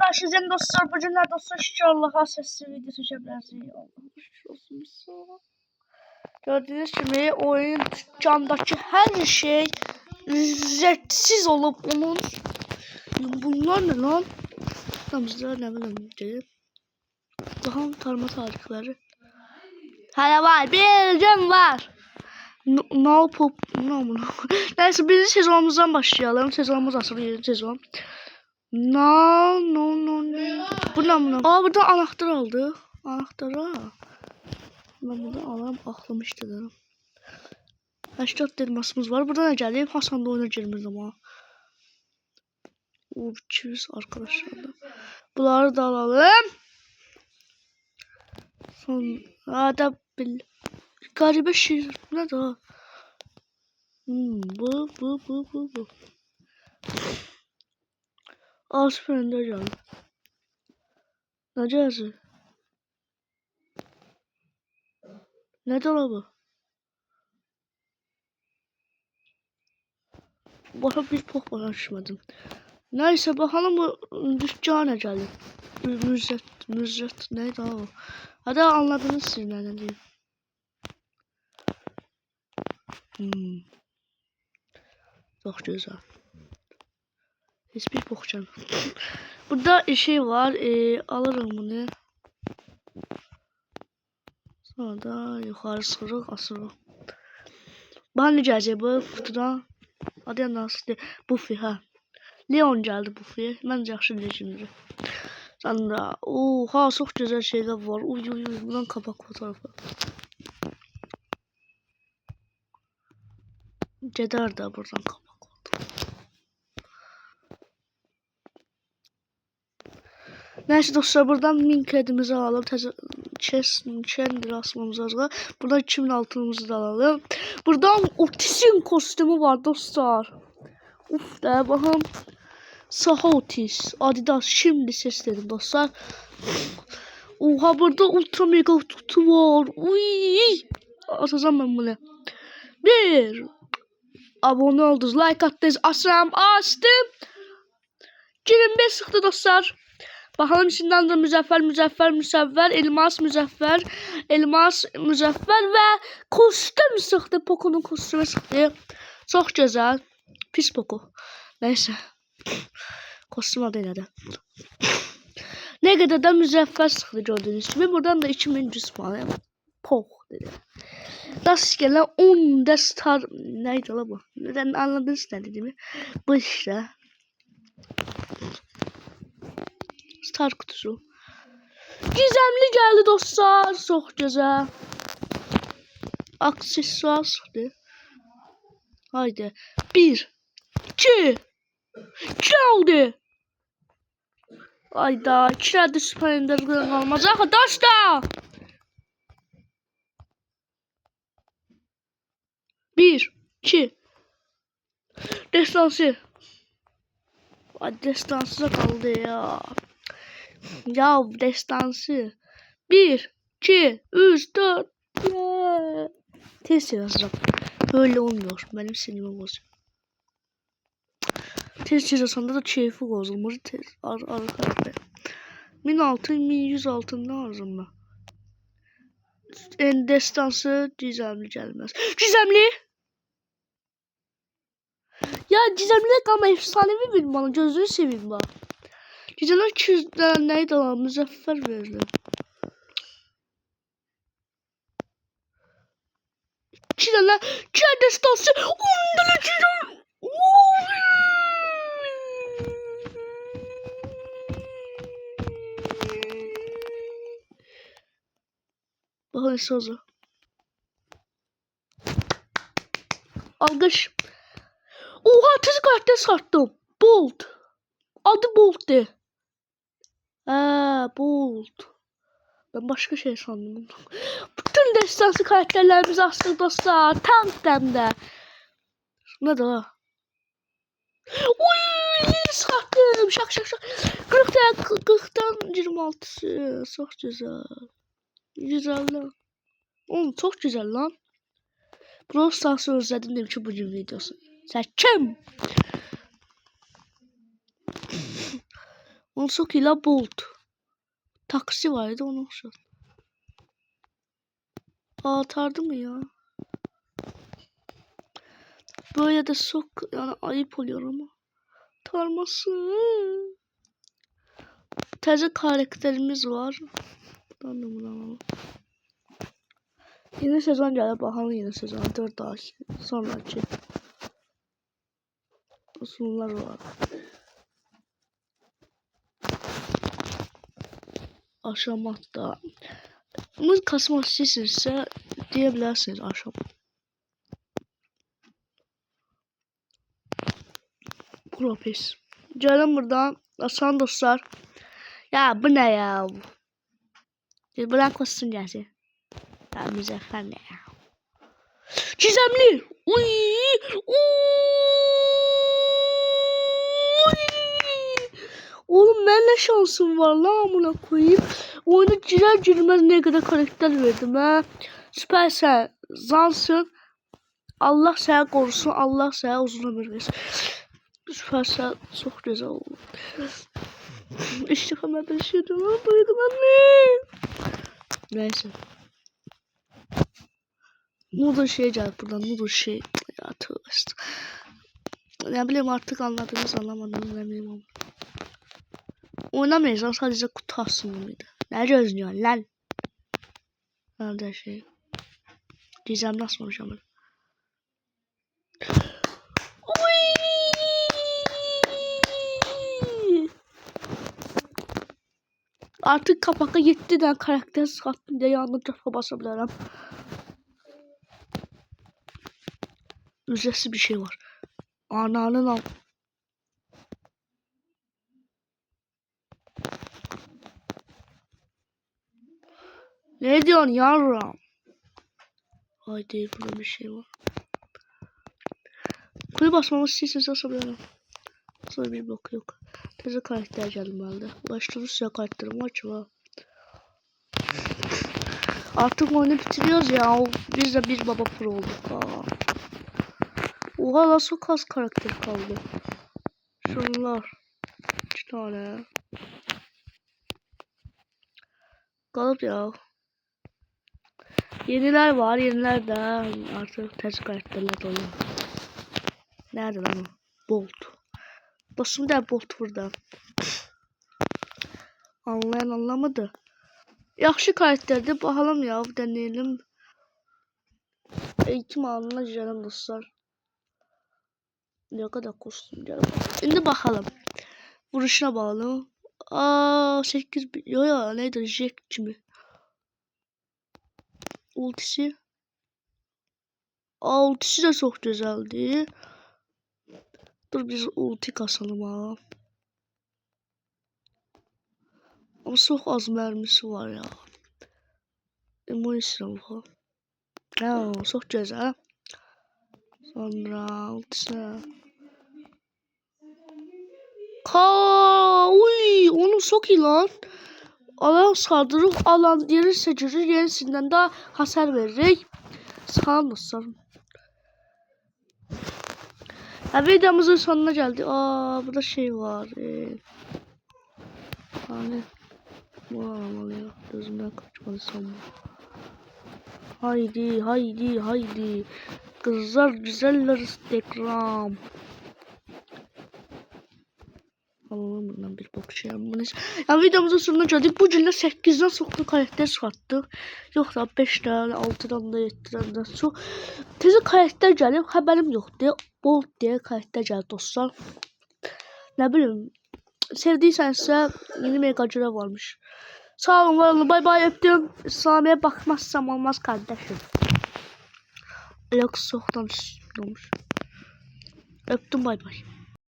karşınızdayım dostlar. Bugün ne dostlar? Şükür Allah'a sesli video çekebiliriz. Allah şükür olsun bize. Gördüğünüz gibi oyun dükkandaki her şey ücretsiz olup onun bunlar ne lan? Tamızda ne bileyim. Daha tarma tarihleri. Hala var. Bir gün var. No pop. Neyse birinci sezonumuzdan başlayalım. Sezonumuz aslında yeni sezon. No. Bu ne? Aa burada anahtar aldı. Anahtarı. Ben burada alalım aklamıştı dedim. 84 elmasımız var. Burada ne geleyim? Hasan da oyuna girmez ama. O biçimiz arkadaşlar da. Bunları da alalım. Sonra bil. Garibe şiir. Ne daha? Bu. Asperinde canım. Ne cihazı? Ne dolabı? Bana bir pok açmadım. Neyse bakalım bu dükkana geldi. Müzzet neydi o? Hadi anladınız siz ne diyeyim. Çok güzel. Hiçbir pok canım. Burada şey var. Alırım bunu. Sonra da yukarı sırık asırık. Bana ne gelecek bu kutuda? Adı nasıl? Buffy ha. Leon geldi Buffy'ye. Ben yaxşı biləcəyim. Sonra oha çok güzel şeyler var. Uy buradan kapak fotoğrafı. Ceder de buradan kapak fotoğrafı. Neyse dostlar buradan link edimizi alalım. Kendi asmamız var. Buradan 2006'mızı da alalım. Buradan Otis'in kostümü var dostlar. Uf de bakalım. Saha Otis. Adidas şimdi sesledim dostlar. Oha burada ultra mega kutu var. Uy. Atacağım ben bunu. Bir. Abone oldunuz. Like attınız. Asram astım. 25 sıktı dostlar. Bakalım şimdiden de müzeffer, elmas müzeffer ve kostüm sıktı. Poco'nun kostümü sıktı. Çok güzel. Pis Poco. Neyse. Kostüm adı neydi? Ne kadar da müzeffer sıktı gördüğünüz gibi. Buradan da 2100 puan. Poco dedi. Rastgele 10 de star. Neydi la bu? Neden anladınız ne dediğimi? Bu işte. Star kutusu. Gizemli geldi dostlar. Çok güzel. Aksesuar çıktı. Haydi. 1 2 geldi. Hayda. 2 adet süper ender kalmaz arkadaşlar. 1 2 destansı. Ay destansı kaldı ya. Ya destansı. 1 2 3 4 test yazacağım. Böyle olmuyor. Benim sinirimi bozuyor. Test yazısında da keyfi bozulmuş. Arkadaşlar. 1006 1106 ne lazım ben? En destansı gizemli gelmez. Gizemli! Ya gizemli ama efsanevi bir bana. Gözünü seveyim bak. Gizemli 200'den neydi lan? Müzeffer verdim. Çiğdemler. Çiğdemler destansı. Ondan açacağım. Bakın sözü. Algış. Oha tez kartı sattım. Bolt. Adı Bolt de. Bolt. Ben başka şey sandım. Bütün destansı karakterlerimiz aslında dostlar. Tam temde. Ne de o? Uy sattım. Şak. 40'tan 26'sı. Çok güzel. Güzel lan. Oğlum çok güzel lan. Brawl Stars'ı özledim demiş ki bugün videosu. Sen kim? Onun çok ilə Bolt. Taksi var idi onu oxşar. Atardı mı ya? Böyle de çok yani ayıp oluyor ama. Tarması. Təzə karakterimiz var. Buradan da buradan. Yeni sezon gəlir. Bakalım yeni sezon. 4 ay sonraki. Usullar var. Aşamatta. Bunu kasmak istəyirsinizsə deyə bilərsiniz aşam. Propis. Gəlin buradan. Asan dostlar. Ya bu ne ya? Buradan koşsun gelsin. Ya müzeffer ne ya? Gizemli. Uy. Oğlum ben ne şansım var lan amına koyayım. Oyuna girer girmez ne kadar karakter verdim ha. Süpersen, zansın. Allah seni korusun, Allah sana uzun ömür versin. Süpersen çok güzel oldu. İşte hemen bir şey diyorum. Duydum anne. Neyse. Noodle şey geldi buradan. Noodle şey. Ya tövbe. Ne bileyim artık anladınız anlamadınız ne bileyim ama. Oynamayacağım sadece kutu aslında. Ne gözlüyorsun lan? Nerede şey? Diyeceğim nasıl konuşacağım. Artık kapaka 7 tane karakter sattım diye yanına kafa basabilirim. Ücretsiz bir şey var. Ananın al. Ne diyorsun yavrum? Haydi burada bir şey var. Kuyu basmamız istiyorsanız asabilirim. Sonra bir bok yok. Teze karakter geldim halde. Ulaştırırız ya karakterim acaba. Artık oyunu bitiriyoruz ya. Biz de bir baba pro olduk. Oha lan çok az karakter kaldı. Şunlar. 2 tane. Kalıp ya. Yeniler var. Yeniler de artık teze karakterler dolu. Nerede lan o? Bolt. Dostum da Bolt burada. Anlayan anlamadı. Yaxşı karakterdir. Bakalım ya. Deneyelim. Eğitim alanına girelim dostlar. Ne kadar kostüm geldi. Şimdi bakalım. Vuruşuna bağlı. 8 yo ya neydi? Jack mi? Ultisi. Ultisi de çok güzeldi. Dur biz ulti kasalım ha. Ama çok az mermisi var ya. Emoysun bu. Ya çok güzel. Sonra ultisine. Uy, onu çok iyi lan. Alan saldırır, alan yeri seçirir, yenisinden daha hasar verir. Sağ dostlar. Videomuzun sonuna geldi. Burada şey var. Hani bu aramalıyım. Gözümden kaçmadı sanma. Haydi, haydi, haydi. Kızlar güzeller Instagram. Alalım bundan bir bok şey yapmalıyız. Yani videomuzun sonuna geldik. Bu cümle 8'den çoxlu karakter çıxartdıq. Yox da 5'dən, 6'dan da 7'dən də çox. Tezə karakter gəlib, xəbərim yoxdur. Bolt deyə karakter gəldi dostlar. Nə bilim, sevdiysənsə yeni mega görev varmış. Sağ olun, var olun, bay bay öptüm. İslamiye bakmazsam olmaz kardeşim. Yok soğuktan olmuş. Öptüm, bay bay.